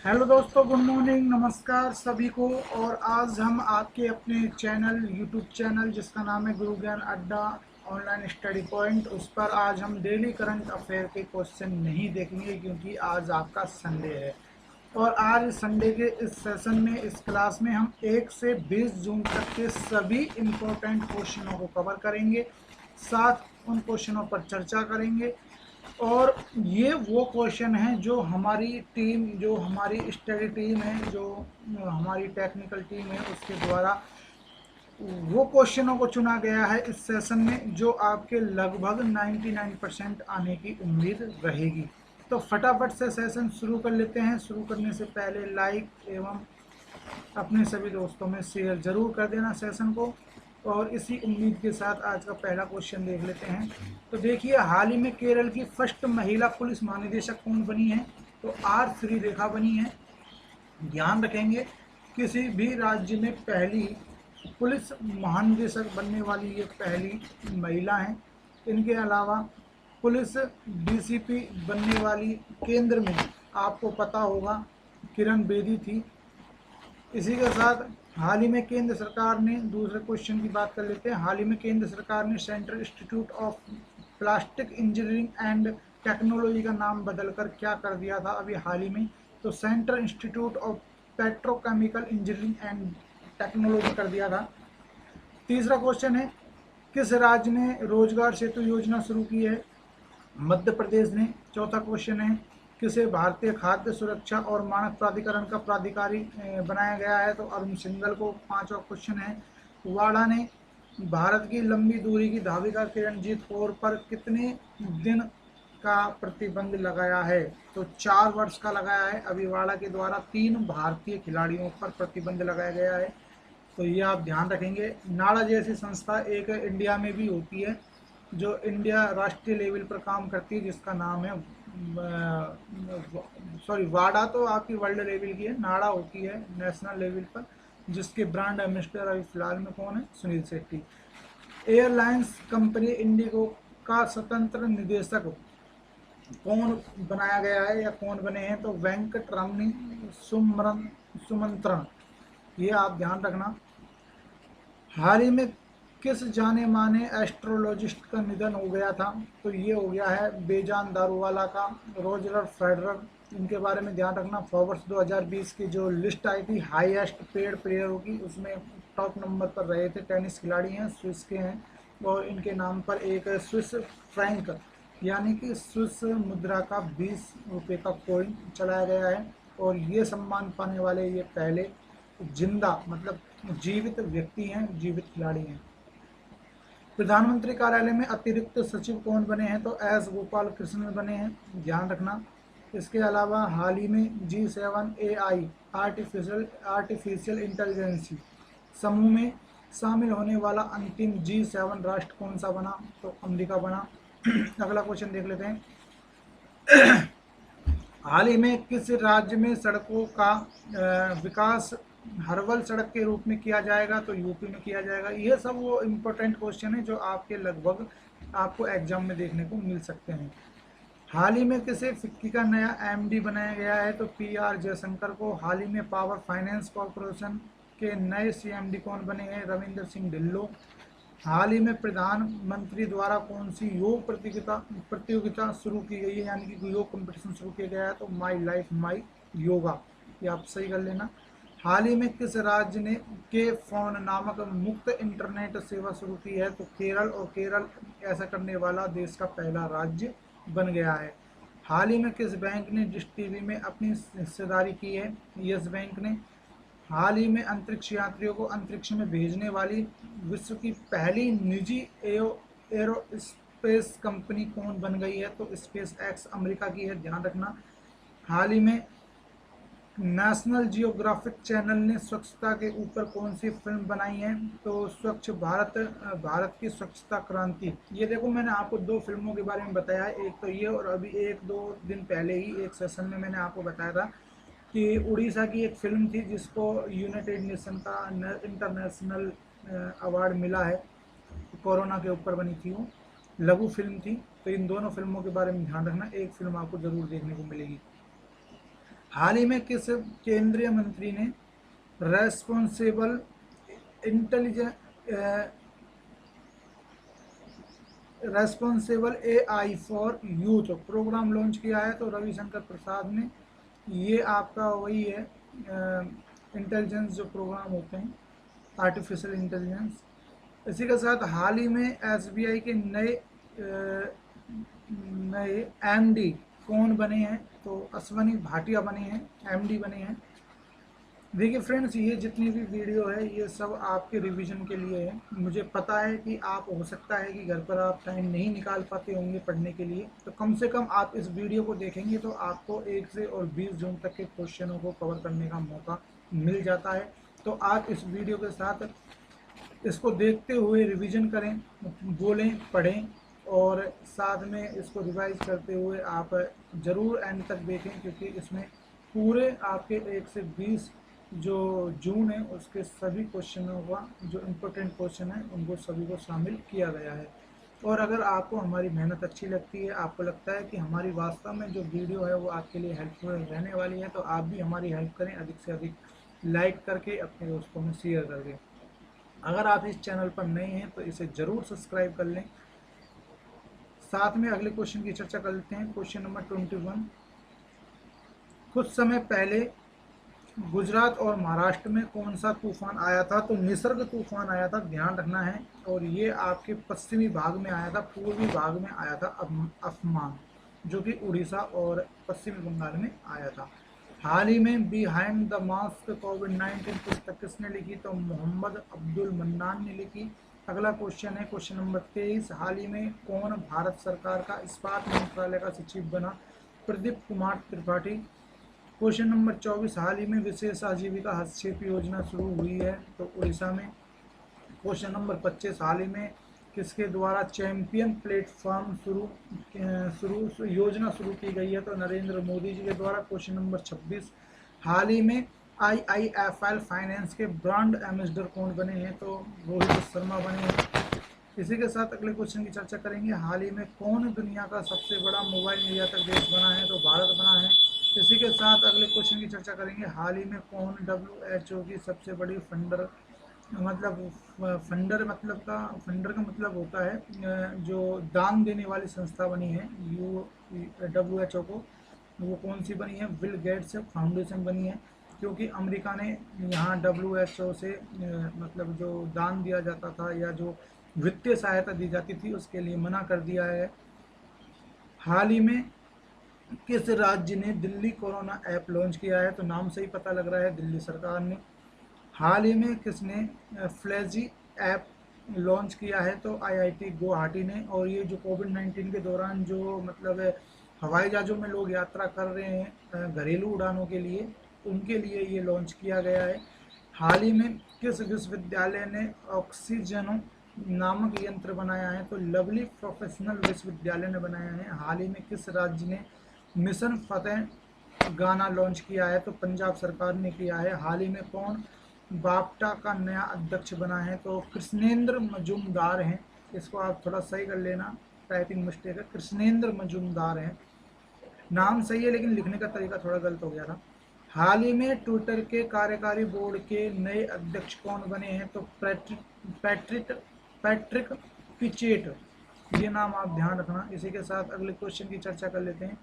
Hello दोस्तों, good morning, नमस्कार सभी को। और आज हम आपके अपने चैनल यूट्यूब चैनल जिसका नाम है गुरु ज्ञान अड्डा ऑनलाइन स्टडी पॉइंट, उस पर आज हम डेली करंट अफेयर के क्वेश्चन नहीं देखेंगे क्योंकि आज आपका संडे है। और आज संडे के इस सेशन में, इस क्लास में हम 1 से 20 जून तक के सभी इम्पोर्टेंट क्वेश्चनों को कवर करेंगे, साथ उन क्वेश्चनों पर चर्चा करेंगे। और ये वो क्वेश्चन हैं जो हमारी टीम, जो हमारी स्टडी टीम है, जो हमारी टेक्निकल टीम है, उसके द्वारा वो क्वेश्चनों को चुना गया है इस सेशन में जो आपके लगभग 99% आने की उम्मीद रहेगी। तो फटाफट से सेशन शुरू कर लेते हैं। शुरू करने से पहले लाइक एवं अपने सभी दोस्तों में शेयर जरूर कर देना सेशन को। और इसी उम्मीद के साथ आज का पहला क्वेश्चन देख लेते हैं। तो देखिए, हाल ही में केरल की फर्स्ट महिला पुलिस महानिदेशक कौन बनी है? तो आर श्रीरेखा बनी है। ध्यान रखेंगे, किसी भी राज्य में पहली पुलिस महानिदेशक बनने वाली ये पहली महिला हैं। इनके अलावा पुलिस डीसीपी बनने वाली केंद्र में आपको पता होगा किरण बेदी थी। इसी के साथ हाल ही में केंद्र सरकार ने, दूसरे क्वेश्चन की बात कर लेते हैं, हाल ही में केंद्र सरकार ने central institute of plastic engineering and technology का नाम बदलकर क्या कर दिया था अभी हाल ही में? तो central institute of petrochemical engineering and technology कर दिया था। तीसरा क्वेश्चन है, किस राज्य ने रोजगार सेतु योजना शुरू की है? मध्य प्रदेश ने। चौथा क्वेश्चन है, किसे भारतीय खाद्य सुरक्षा और मानक प्राधिकरण का प्राधिकारी बनाया गया है? तो अरुण सिंघल को। पांचवा क्वेश्चन है, वाडा ने भारत की लंबी दूरी की धाविका किरणजीत कौर पर कितने दिन का प्रतिबंध लगाया है? तो 4 वर्ष का लगाया है। अभी वाडा के द्वारा 3 भारतीय खिलाड़ियों पर प्रतिबंध लगाया गया है, तो ये आप ध्यान रखेंगे। नाडा जैसी संस्था एक इंडिया में भी होती है जो इंडिया राष्ट्रीय लेवल पर काम करती है, जिसका नाम है सॉरी, वाडा तो आपकी वर्ल्ड लेवल की है, नाडा होती है नेशनल लेवल पर, जिसके ब्रांड एम्बेसडर अभी फिलहाल में कौन है? Sunil Shetty. Airlines company Indigo का स्वतंत्र निदेशक कौन बनाया गया है या कौन बने हैं? तो वेंकट रमनी सुमंत्रन। ये आप ध्यान रखना। हाल ही में किस जाने माने एस्ट्रोलॉजिस्ट का निधन हो गया था? तो ये हो गया है बेजान दारूवाला का, रोजर फेडरर। इनके बारे में ध्यान रखना। फॉर्ब्स 2020 की जो लिस्ट आई थी हाईएस्ट पेड प्लेयरों की, उसमें टॉप नंबर पर रहे थे। टेनिस खिलाड़ी हैं, स्विस के हैं, और इनके नाम पर एक स्विस फ्रैंक यानी कि स्विस मुद्रा का 20 रुपये का कॉइन चलाया गया है। और ये सम्मान पाने वाले ये पहले जिंदा, मतलब जीवित व्यक्ति हैं, जीवित खिलाड़ी हैं। प्रधानमंत्री कार्यालय में अतिरिक्त सचिव कौन बने हैं? तो एस गोपाल कृष्णन बने हैं, ध्यान रखना। इसके अलावा हाल ही में G7 AI आर्टिफिशियल इंटेलिजेंसी समूह में शामिल होने वाला अंतिम G7 राष्ट्र कौन सा बना? तो अमेरिका बना। अगला क्वेश्चन देख लेते हैं। हाल ही में किस राज्य में सड़कों का विकास हर्बल सड़क के रूप में किया जाएगा? तो यूपी में किया जाएगा। ये सब वो इम्पोर्टेंट क्वेश्चन है जो आपके लगभग आपको एग्जाम में देखने को मिल सकते हैं। हाल ही में किसे फिक्की का नया एमडी बनाया गया है? तो PR जयशंकर को। हाल ही में पावर फाइनेंस कॉरपोरेशन के नए CMD कौन बने हैं? रविंद्र सिंह ढिल्लों। हाल ही में प्रधानमंत्री द्वारा कौन सी योग प्रतियोगिता शुरू की गई है, यानी कि योग कंपटीशन शुरू किया गया है? तो माई लाइफ माई योगा, ये आप सही कर लेना। हाल ही में किस राज्य ने के फोन नामक मुक्त इंटरनेट सेवा शुरू की है? तो केरल। और केरल ऐसा करने वाला देश का पहला राज्य बन गया है। हाल ही में किस बैंक ने डिश टीवी में अपनी हिस्सेदारी की है? यस बैंक ने। हाल ही में अंतरिक्ष यात्रियों को अंतरिक्ष में भेजने वाली विश्व की पहली निजी एरोस्पेस कंपनी कौन बन गई है? तो स्पेस एक्स अमेरिका की है, ध्यान रखना। हाल ही में नेशनल जियोग्राफिक चैनल ने स्वच्छता के ऊपर कौन सी फिल्म बनाई है? तो स्वच्छ भारत, भारत की स्वच्छता क्रांति। ये देखो, मैंने आपको 2 फिल्मों के बारे में बताया है, एक तो ये, और अभी 1-2 दिन पहले ही एक सेशन में मैंने आपको बताया था कि उड़ीसा की एक फिल्म थी जिसको यूनाइटेड नेशन का इंटरनेशनल अवार्ड मिला है। कोरोना के ऊपर बनी थी, वो लघु फिल्म थी। तो इन दोनों फिल्मों के बारे में ध्यान रखना, एक फिल्म आपको जरूर देखने को मिलेगी। हाल ही में किस केंद्रीय मंत्री ने responsible intelligence responsible AI for youth programme launch किया है? तो रविशंकर प्रसाद ने। ये आपका वही है इंटेलिजेंस जो प्रोग्राम होते हैं, आर्टिफिशियल इंटेलिजेंस। इसी के साथ हाल ही में एसबीआई के नए एमडी कौन बने हैं? तो अश्वनी भाटिया बने हैं, एमडी बने हैं। देखिए फ्रेंड्स, ये जितनी भी वीडियो है ये सब आपके रिवीजन के लिए है। मुझे पता है कि आप, हो सकता है कि घर पर आप टाइम नहीं निकाल पाते होंगे पढ़ने के लिए, तो कम से कम आप इस वीडियो को देखेंगे तो आपको 1 से और 20 जून तक के क्वेश्चनों को कवर करने का मौका मिल जाता है। तो आप इस वीडियो के साथ इसको देखते हुए रिवीजन करें, बोलें, पढ़ें और साथ में इसको रिवाइज करते हुए आप ज़रूर एंड तक देखें, क्योंकि इसमें पूरे आपके 1 से 20 जो जून है उसके सभी क्वेश्चनों का जो इम्पोर्टेंट क्वेश्चन है उनको सभी को शामिल किया गया है। और अगर आपको हमारी मेहनत अच्छी लगती है, आपको लगता है कि हमारी वास्तव में जो वीडियो है वो आपके लिए हेल्पफुल रहने वाली है, तो आप भी हमारी हेल्प करें अधिक से अधिक लाइक करके, अपने दोस्तों में शेयर करके। अगर आप इस चैनल पर नए हैं तो इसे ज़रूर सब्सक्राइब कर लें। साथ में अगले क्वेश्चन की चर्चा कर लेते हैं। Question number 21। कुछ समय पहले गुजरात और महाराष्ट्र में कौन सा तूफान आया था? तो निसर्ग तूफान आया था, ध्यान रखना है। और ये आपके पश्चिमी भाग में आया था, पूर्वी भाग में आया था अफमान, जो कि उड़ीसा और पश्चिमी बंगाल में आया था। हाल ही में बिहाइंड द मास्क कोविड-19 पुस्तक किसने लिखी? तो मोहम्मद अब्दुल मन्नान ने लिखी। अगला क्वेश्चन है क्वेश्चन नंबर 23। हाल ही में कौन भारत सरकार का इस्पात मंत्रालय का सचिव बना? प्रदीप कुमार त्रिपाठी। Question number 24। हाल ही में विशेष आजीविका हस्तक्षेप योजना शुरू हुई है? तो उड़ीसा में। Question number 25। हाल ही में किसके द्वारा चैंपियन प्लेटफॉर्म योजना शुरू की गई है? तो नरेंद्र मोदी जी के द्वारा। Question number 26। हाल ही में IIFL फाइनेंस के ब्रांड एम्बेसडर कौन बने हैं? तो रोहित शर्मा बने हैं। इसी के साथ अगले क्वेश्चन की चर्चा करेंगे। हाल ही में कौन दुनिया का सबसे बड़ा मोबाइल निर्यातक देश बना है? तो भारत बना है। इसी के साथ अगले क्वेश्चन की चर्चा करेंगे। हाल ही में कौन WHO की सबसे बड़ी फंडर फंडर का मतलब होता है जो दान देने वाली संस्था बनी है WHO को, वो कौन सी बनी है? बिल गेट्स फाउंडेशन बनी है, क्योंकि अमेरिका ने यहाँ WHO से मतलब जो दान दिया जाता था या जो वित्तीय सहायता दी जाती थी उसके लिए मना कर दिया है। हाल ही में किस राज्य ने दिल्ली कोरोना ऐप लॉन्च किया है? तो नाम से ही पता लग रहा है दिल्ली सरकार ने। हाल ही में किसने फ्लैजी ऐप लॉन्च किया है? तो IIT गुवाहाटी ने। और ये जो कोविड-19 के दौरान जो मतलब हवाई जहाज़ों में लोग यात्रा कर रहे हैं घरेलू उड़ानों के लिए, उनके लिए ये लॉन्च किया गया है। हाल ही में किस विश्वविद्यालय ने ऑक्सीजनो नामक यंत्र बनाया है? तो लवली प्रोफेशनल विश्वविद्यालय ने बनाया है। हाल ही में किस राज्य ने मिशन फतेह गाना लॉन्च किया है? तो पंजाब सरकार ने किया है। हाल ही में कौन बाप्टा का नया अध्यक्ष बना है? तो कृष्णेंद्र मजूमदार हैं। इसको आप थोड़ा सही कर लेना, टाइपिंग मिस्टेक है, कृष्णेंद्र मजूमदार हैं। नाम सही है लेकिन लिखने का तरीका थोड़ा गलत हो गया था। हाल ही में ट्विटर के कार्यकारी बोर्ड के नए अध्यक्ष कौन बने हैं? तो पैट्रिक पैट्रिक पिचेट, ये नाम आप ध्यान रखना। इसी के साथ अगले क्वेश्चन की चर्चा कर लेते हैं।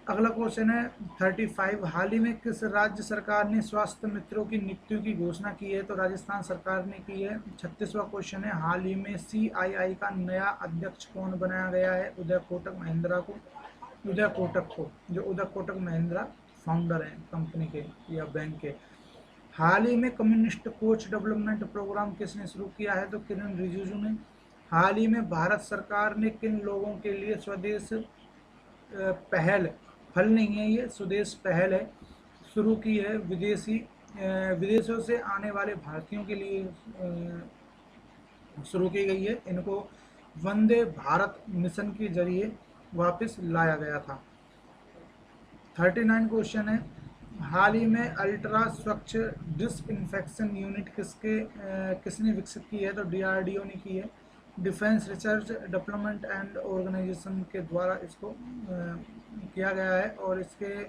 अगला क्वेश्चन है 35। हाल ही में किस राज्य सरकार ने स्वास्थ्य मित्रों की नियुक्ति की घोषणा की है? तो राजस्थान सरकार ने की है। 36वां क्वेश्चन है हाल ही में CII का नया अध्यक्ष कौन बनाया गया है? उदय कोटक महिंद्रा को, उदय कोटक को, जो उदय कोटक महिंद्रा फाउंडर हैं कंपनी के या बैंक के। हाल ही में कम्युनिस्ट कोच डेवलपमेंट प्रोग्राम किसने शुरू किया है? तो किरण रिजिजू ने। हाल ही में भारत सरकार ने किन लोगों के लिए स्वदेश पहल, फल नहीं है ये, स्वदेश पहल है, शुरू की है? विदेशों से आने वाले भारतीयों के लिए शुरू की गई है। इनको वंदे भारत मिशन के जरिए वापस लाया गया था। 39 क्वेश्चन है हाल ही में अल्ट्रा स्वच्छ डिसइंफेक्शन यूनिट किसने विकसित की है? तो DRDO ने की है। Defence research development and organisation के द्वारा इसको किया गया है। और इसके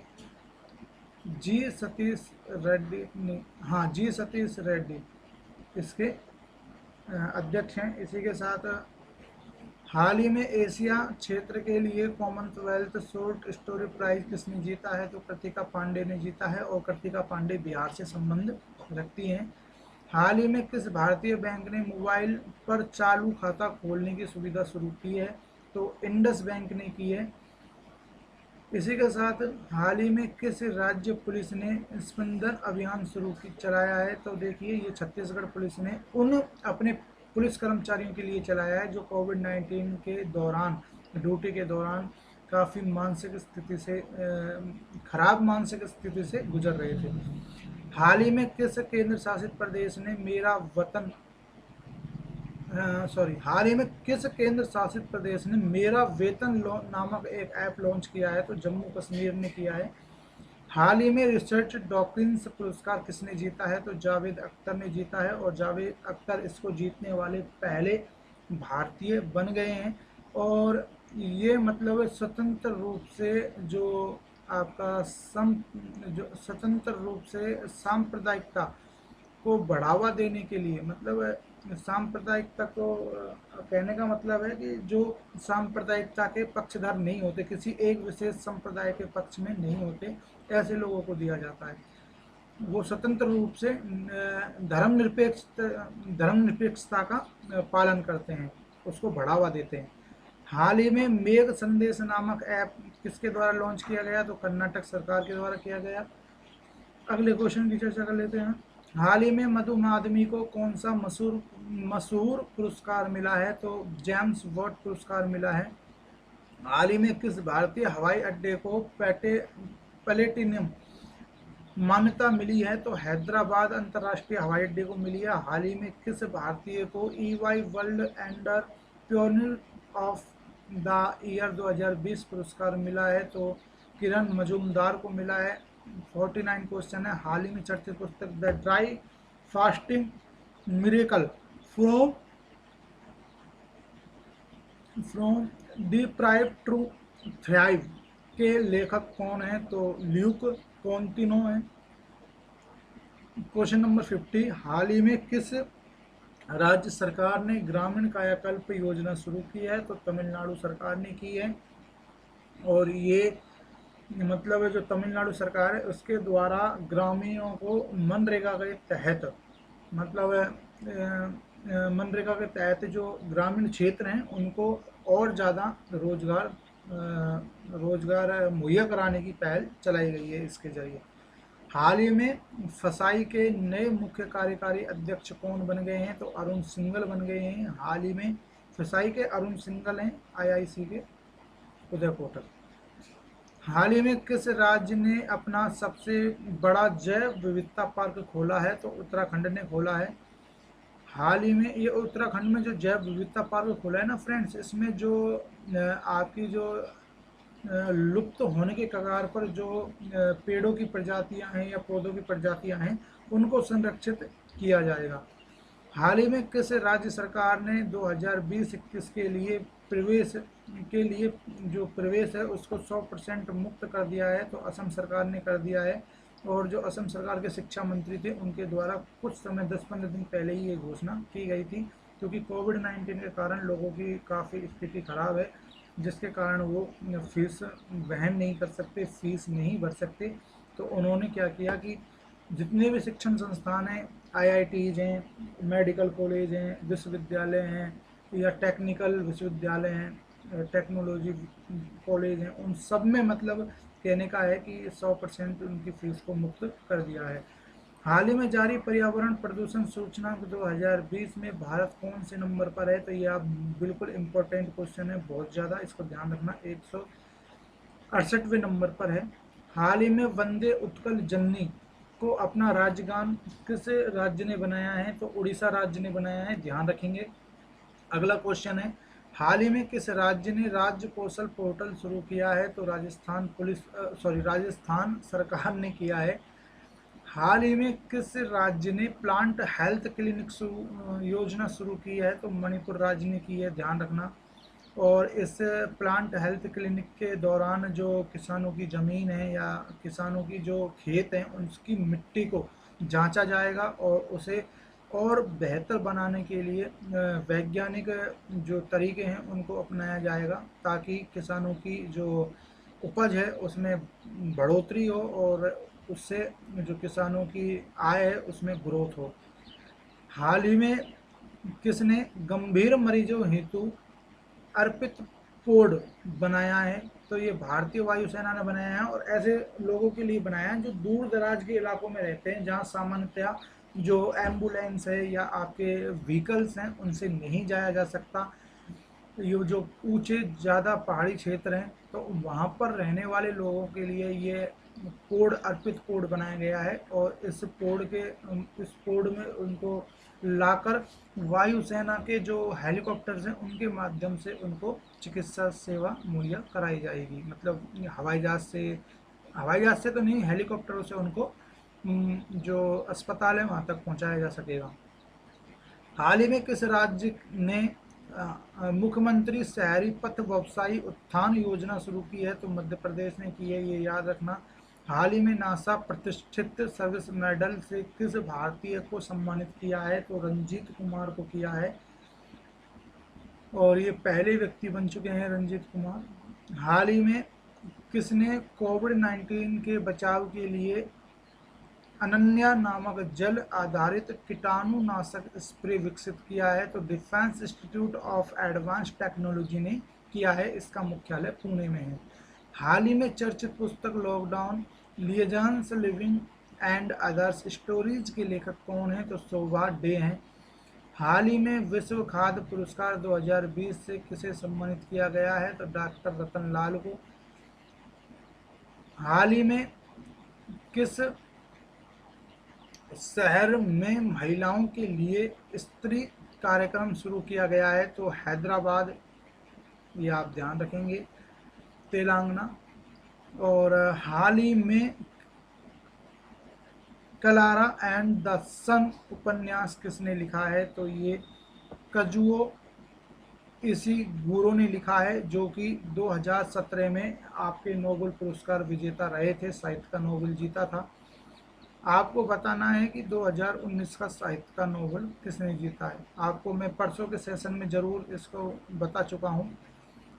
जी सतीश रेड्डी नहीं, हाँ जी सतीश रेड्डी इसके अध्यक्ष हैं। इसी के साथ हाल ही में एशिया क्षेत्र के लिए कॉमनवेल्थ शॉर्ट स्टोरी प्राइज किसने जीता है? तो कृतिका पांडे ने जीता है, और कृतिका पांडे बिहार से संबंध रखती हैं। हाल ही में किस भारतीय बैंक ने मोबाइल पर चालू खाता खोलने की सुविधा शुरू की है? तो इंडस बैंक ने की है। इसी के साथ हाल ही में किस राज्य पुलिस ने स्पंदन अभियान चलाया है? तो देखिए, ये छत्तीसगढ़ पुलिस ने उन अपने पुलिस कर्मचारियों के लिए चलाया है जो कोविड-19 के दौरान, ड्यूटी के दौरान काफ़ी मानसिक स्थिति से खराब मानसिक स्थिति से गुजर रहे थे। हाल ही में किस केंद्र शासित प्रदेश ने मेरा वतन हाल ही में किस केंद्र शासित प्रदेश ने मेरा वेतन नामक एक ऐप लॉन्च किया है? तो जम्मू कश्मीर ने किया है। हाल ही में रिचर्ड डॉकिंस पुरस्कार किसने जीता है? तो जावेद अख्तर ने जीता है, और जावेद अख्तर इसको जीतने वाले पहले भारतीय बन गए हैं। और ये मतलब स्वतंत्र रूप से जो आपका स्वतंत्र रूप से सांप्रदायिकता को बढ़ावा देने के लिए, मतलब सांप्रदायिकता को कहने का मतलब है कि जो सांप्रदायिकता के पक्षधर नहीं होते, किसी एक विशेष संप्रदाय के पक्ष में नहीं होते, ऐसे लोगों को दिया जाता है। वो स्वतंत्र रूप से धर्मनिरपेक्षता का पालन करते हैं, उसको बढ़ावा देते हैं। हाल ही में मेघ संदेश नामक ऐप किसके द्वारा लॉन्च किया गया? तो कर्नाटक सरकार के द्वारा किया गया। अगले क्वेश्चन की चर्चा कर लेते हैं। हाल ही में मधु माधवी को कौन सा मशहूर पुरस्कार मिला है? तो जेम्स वॉट पुरस्कार मिला है। हाल ही में किस भारतीय हवाई अड्डे को प्लेटिनम मान्यता मिली है? तो हैदराबाद अंतर्राष्ट्रीय हवाई अड्डे को मिली है। हाल ही में किस भारतीय को EY world entrepreneur of the year 2020 पुरस्कार मिला है? तो किरण मजूमदार को मिला है। 49 क्वेश्चन है। हाल ही में चर्चित पुस्तक the dry fasting miracle from from deprive to thrive के लेखक कौन है? तो ल्यूक कॉन्टिनो है। क्वेश्चन नंबर 50, हाल ही में किस राज्य सरकार ने ग्रामीण कायाकल्प योजना शुरू की है? तो तमिलनाडु सरकार ने की है। और ये मतलब जो तमिलनाडु सरकार है उसके द्वारा ग्रामीणों को मनरेगा के तहत, मतलब मनरेगा के तहत जो ग्रामीण क्षेत्र हैं उनको और ज़्यादा रोजगार मुहैया कराने की पहल चलाई गई है इसके जरिए। हाल ही में फसाई के नए मुख्य कार्यकारी अध्यक्ष कौन बन गए हैं? तो अरुण सिंघल बन गए हैं। हाल ही में फसाई के अरुण सिंघल हैं IIC के उदय कोटक। हाल ही में किस राज्य ने अपना सबसे बड़ा जैव विविधता पार्क खोला है? तो उत्तराखंड ने खोला है। हाल ही में ये उत्तराखंड में जो जैव विविधता पार्क खोला है ना फ्रेंड्स, इसमें जो आपकी जो लुप्त होने के कगार पर जो पेड़ों की प्रजातियां हैं या पौधों की प्रजातियां हैं उनको संरक्षित किया जाएगा। हाल ही में किस राज्य सरकार ने 2020-21 के लिए जो प्रवेश है उसको 100% मुक्त कर दिया है? तो असम सरकार ने कर दिया है। और जो असम सरकार के शिक्षा मंत्री थे उनके द्वारा कुछ समय 10-15 दिन पहले ही ये घोषणा की गई थी, क्योंकि कोविड-19 के कारण लोगों की काफ़ी स्थिति खराब है, जिसके कारण वो फीस वहन नहीं कर सकते, फीस नहीं भर सकते। तो उन्होंने क्या किया कि जितने भी शिक्षण संस्थान हैं, IITs हैं, मेडिकल कॉलेज हैं, विश्वविद्यालय हैं या टेक्निकल विश्वविद्यालय हैं, टेक्नोलॉजी कॉलेज हैं, उन सब में मतलब कहने का है कि 100% उनकी फीस को मुक्त कर दिया है। हाल ही में जारी पर्यावरण प्रदूषण सूचकांक 2020 में भारत कौन से नंबर पर है? तो ये आप बिल्कुल इम्पोर्टेंट क्वेश्चन है, बहुत ज़्यादा, इसको ध्यान रखना। 168वें नंबर पर है। हाल ही में वंदे उत्कल जननी को अपना राज्यगान किस राज्य ने बनाया है? तो उड़ीसा राज्य ने बनाया है, ध्यान रखेंगे। अगला क्वेश्चन है, हाल ही में किस राज्य ने राज्य कौशल पोर्टल शुरू किया है? तो राजस्थान सरकार ने किया है। हाल ही में किस राज्य ने प्लांट हेल्थ क्लिनिक योजना शुरू की है? तो मणिपुर राज्य ने की है, ध्यान रखना। और इस प्लांट हेल्थ क्लिनिक के दौरान जो किसानों की ज़मीन है या किसानों की जो खेत हैं उसकी मिट्टी को जांचा जाएगा और उसे और बेहतर बनाने के लिए वैज्ञानिक जो तरीके हैं उनको अपनाया जाएगा, ताकि किसानों की जो उपज है उसमें बढ़ोतरी हो और उससे जो किसानों की आय है उसमें ग्रोथ हो। हाल ही में किसने गंभीर मरीजों हेतु अर्पित कोड बनाया है? तो ये भारतीय वायुसेना ने बनाया है और ऐसे लोगों के लिए बनाया है जो दूर दराज के इलाकों में रहते हैं, जहाँ सामान्यतया जो एम्बुलेंस है या आपके व्हीकल्स हैं उनसे नहीं जाया जा सकता। ये जो ऊंचे ज़्यादा पहाड़ी क्षेत्र हैं तो वहाँ पर रहने वाले लोगों के लिए ये कोड अर्पित कोड बनाया गया है और इस कोड में उनको लाकर वायुसेना के जो हेलीकॉप्टर्स हैं उनके माध्यम से उनको चिकित्सा सेवा मुहैया कराई जाएगी। मतलब हवाई जहाज से तो नहीं, हेलीकॉप्टरों से उनको जो अस्पताल है वहाँ तक पहुँचाया जा सकेगा। हाल ही में किस राज्य ने मुख्यमंत्री शहरी पथ व्यवसायी उत्थान योजना शुरू की है? तो मध्य प्रदेश ने की है, ये याद रखना। हाल ही में नासा प्रतिष्ठित सर्विस मेडल से किस भारतीय को सम्मानित किया है? तो रंजीत कुमार को किया है और ये पहले व्यक्ति बन चुके हैं रंजीत कुमार। हाल ही में किसने कोविड-19 के बचाव के लिए अनन्या नामक जल आधारित कीटाणुनाशक स्प्रे विकसित किया है? तो defence institute of advance technology ने किया है, इसका मुख्यालय पुणे में है। हाल ही में चर्चित पुस्तक lockdown liaisons living and others stories के लेखक कौन है? तो शोभा डे हैं। हाल ही में विश्व खाद्य पुरस्कार 2020 से किसे सम्मानित किया गया है? तो डॉक्टर रतन लाल को। हाल ही में किस शहर में महिलाओं के लिए स्त्री कार्यक्रम शुरू किया गया है? तो हैदराबाद, ये आप ध्यान रखेंगे, तेलंगाना। और हाल ही में कलारा एंड द सन उपन्यास किसने लिखा है? तो ये कजुओ इशिगुरो ने लिखा है, जो कि 2017 में आपके नोबेल पुरस्कार विजेता रहे थे, साहित्य का नोबेल जीता था। आपको बताना है कि 2019 का साहित्य का नोबेल किसने जीता है। आपको मैं परसों के सेशन में ज़रूर इसको बता चुका हूँ।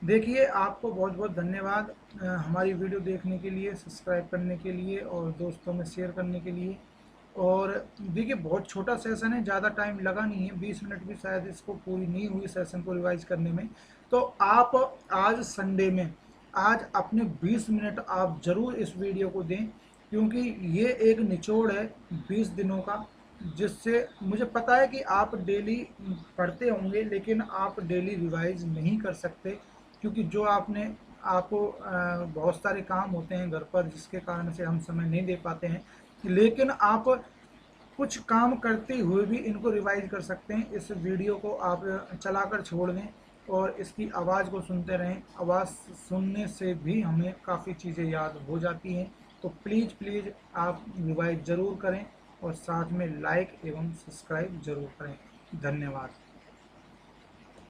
देखिए, आपको बहुत बहुत धन्यवाद हमारी वीडियो देखने के लिए, सब्सक्राइब करने के लिए और दोस्तों में शेयर करने के लिए। और देखिए, बहुत छोटा सेशन है, ज़्यादा टाइम लगा नहीं है, 20 मिनट भी शायद इसको पूरी नहीं हुई सेशन को रिवाइज करने में। तो आप आज संडे में आज अपने 20 मिनट आप ज़रूर इस वीडियो को दें, क्योंकि ये एक निचोड़ है 20 दिनों का, जिससे मुझे पता है कि आप डेली पढ़ते होंगे लेकिन आप डेली रिवाइज नहीं कर सकते, क्योंकि जो आपको बहुत सारे काम होते हैं घर पर, जिसके कारण से हम समय नहीं दे पाते हैं। लेकिन आप कुछ काम करते हुए भी इनको रिवाइज कर सकते हैं। इस वीडियो को आप चलाकर छोड़ दें और इसकी आवाज़ को सुनते रहें। आवाज़ सुनने से भी हमें काफ़ी चीज़ें याद हो जाती हैं। तो प्लीज़ आप रिवाइज ज़रूर करें और साथ में लाइक एवं सब्सक्राइब ज़रूर करें। धन्यवाद।